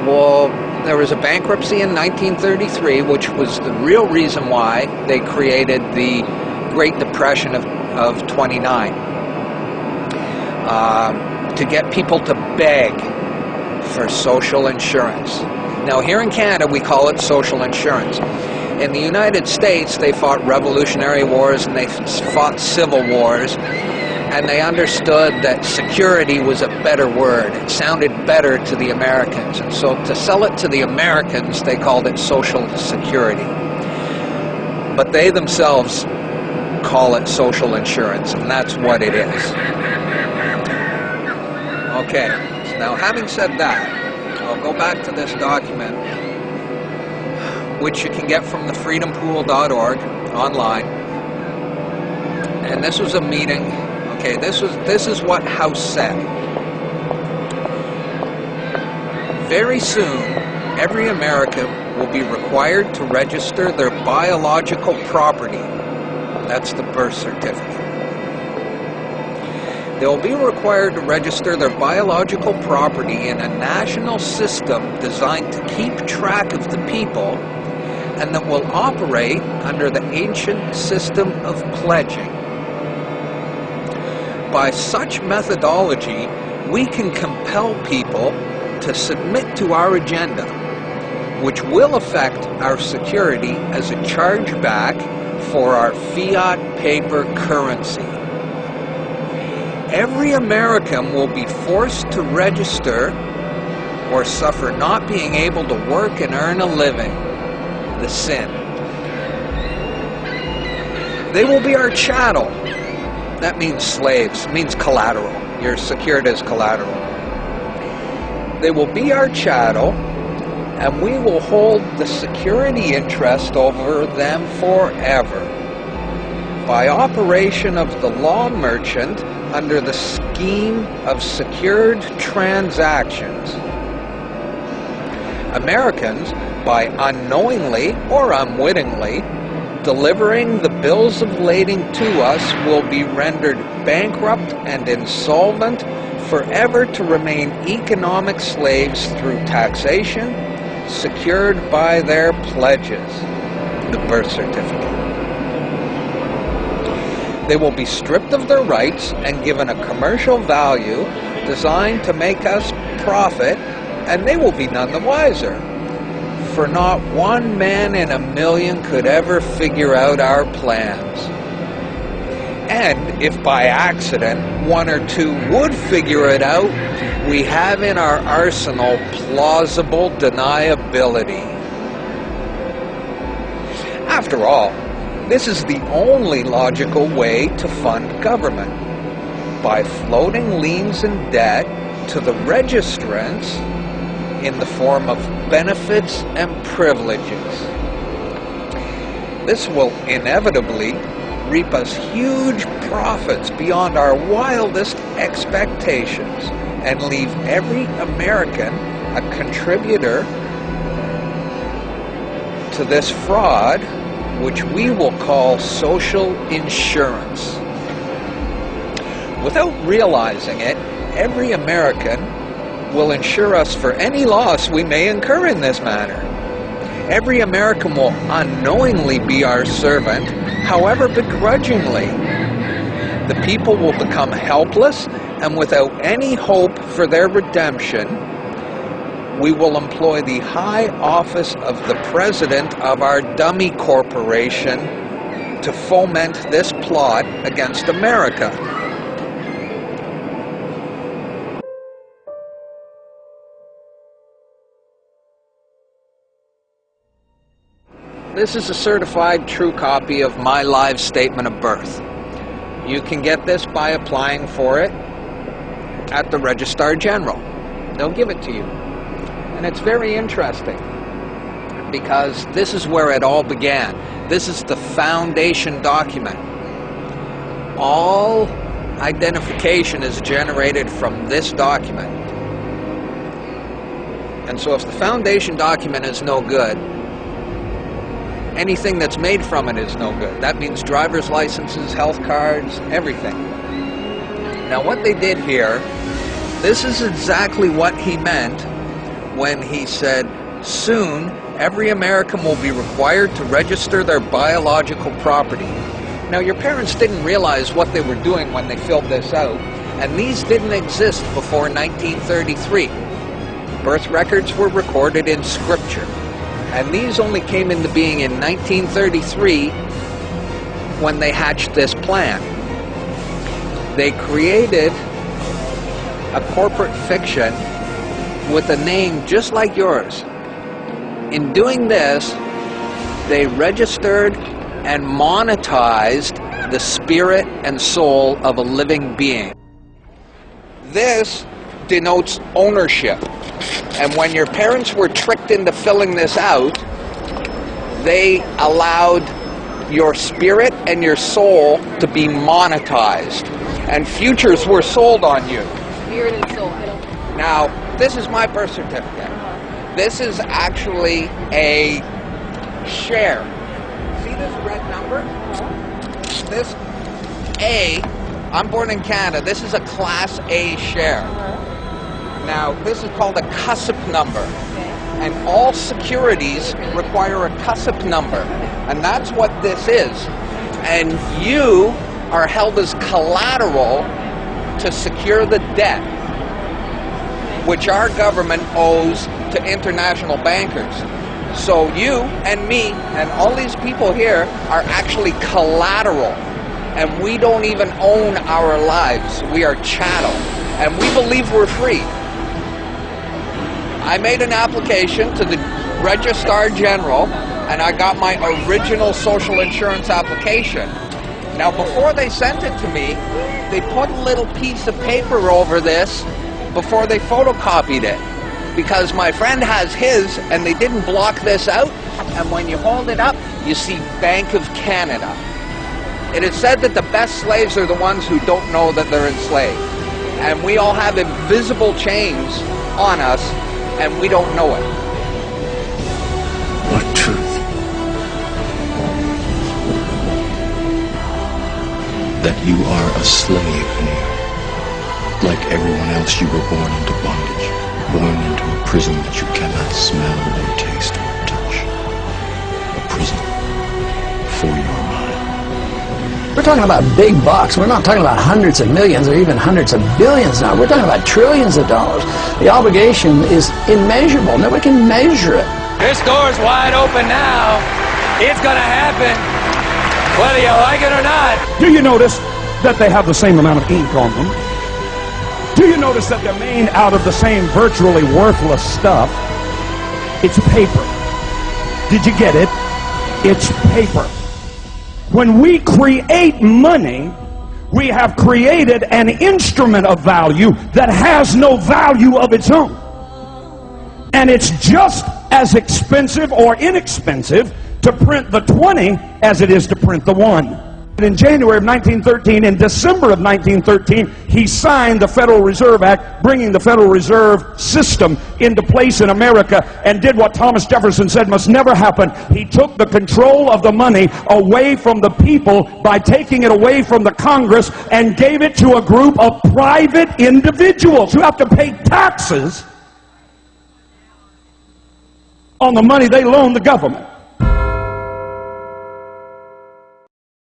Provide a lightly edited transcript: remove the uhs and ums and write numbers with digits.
Well, there was a bankruptcy in 1933, which was the real reason why they created the Great Depression of 29. To get people to beg for social insurance. Now, here in Canada, we call it social insurance. In the United States, they fought revolutionary wars and they fought civil wars, and they understood that security was a better word. It sounded better to the Americans, and so to sell it to the Americans, they called it social security. But they themselves call it social insurance, and that's what it is. Okay, so now having said that, I'll go back to this document, which you can get from the freedompool.org online. And this was a meeting. Okay, this is what House said. Very soon, every American will be required to register their biological property. That's the birth certificate. They will be required to register their biological property in a national system designed to keep track of the people, and that will operate under the ancient system of pledging. By such methodology, we can compel people to submit to our agenda, which will affect our security as a chargeback for our fiat paper currency. Every American will be forced to register or suffer not being able to work and earn a living. The sin. They will be our chattel. That means slaves. It means collateral. You're secured as collateral. They will be our chattel, and we will hold the security interest over them forever. By operation of the law merchant under the scheme of secured transactions. Americans, by unknowingly or unwittingly delivering the bills of lading to us, will be rendered bankrupt and insolvent, forever to remain economic slaves through taxation, secured by their pledges, the birth certificate. They will be stripped of their rights and given a commercial value designed to make us profit, and they will be none the wiser. For not one man in a million could ever figure out our plans. And if by accident one or two would figure it out, we have in our arsenal plausible deniability. After all, this is the only logical way to fund government, by floating liens and debt to the registrants in the form of benefits and privileges. This will inevitably reap us huge profits beyond our wildest expectations and leave every American a contributor to this fraud, which we will call social insurance. Without realizing it, every American will insure us for any loss we may incur in this manner. Every American will unknowingly be our servant, however begrudgingly. The people will become helpless, and without any hope for their redemption, we will employ the high office of the president of our dummy corporation to foment this plot against America. This is a certified true copy of my live statement of birth. You can get this by applying for it at the Registrar General. They'll give it to you. And it's very interesting, because this is where it all began. This is the foundation document. All identification is generated from this document. And so if the foundation document is no good, anything that's made from it is no good. That means driver's licenses, health cards, everything. Now what they did here, this is exactly what he meant when he said, "Soon, every American will be required to register their biological property." Now, your parents didn't realize what they were doing when they filled this out, and these didn't exist before 1933. Birth records were recorded in Scripture, and these only came into being in 1933 when they hatched this plan. They created a corporate fiction with a name just like yours. In doing this, they registered and monetized the spirit and soul of a living being. This denotes ownership. And when your parents were tricked into filling this out, they allowed your spirit and your soul to be monetized. And futures were sold on you. Spirit and soul. Now, this is my birth certificate. This is actually a share. See this red number? This A, I'm born in Canada, this is a Class A share. Now, this is called a CUSP number. And all securities require a CUSP number. And that's what this is. And you are held as collateral to secure the debt which our government owes to international bankers. So you and me and all these people here are actually collateral. And we don't even own our lives. We are chattel. And we believe we're free. I made an application to the Registrar General, and I got my original social insurance application. Now, before they sent it to me, they put a little piece of paper over this before they photocopied it, because my friend has his, and they didn't block this out, and when you hold it up, you see Bank of Canada. It is said that the best slaves are the ones who don't know that they're enslaved, and we all have invisible chains on us, and we don't know it. What truth? That you are a slave here. Like everyone else, you were born into bondage, born into a prison that you cannot smell or taste or touch. A prison for your mind. We're talking about big bucks. We're not talking about hundreds of millions or even hundreds of billions now. We're talking about trillions of dollars. The obligation is immeasurable. Nobody can measure it. This door's wide open now. It's gonna happen, whether you like it or not. Do you notice that they have the same amount of ink on them? Do you notice that they're made out of the same virtually worthless stuff? It's paper. Did you get it? It's paper. When we create money, we have created an instrument of value that has no value of its own. And it's just as expensive or inexpensive to print the 20 as it is to print the 1. In January of 1913, in December of 1913, he signed the Federal Reserve Act, bringing the Federal Reserve System into place in America, and did what Thomas Jefferson said must never happen. He took the control of the money away from the people by taking it away from the Congress and gave it to a group of private individuals who have to pay taxes on the money they loan the government.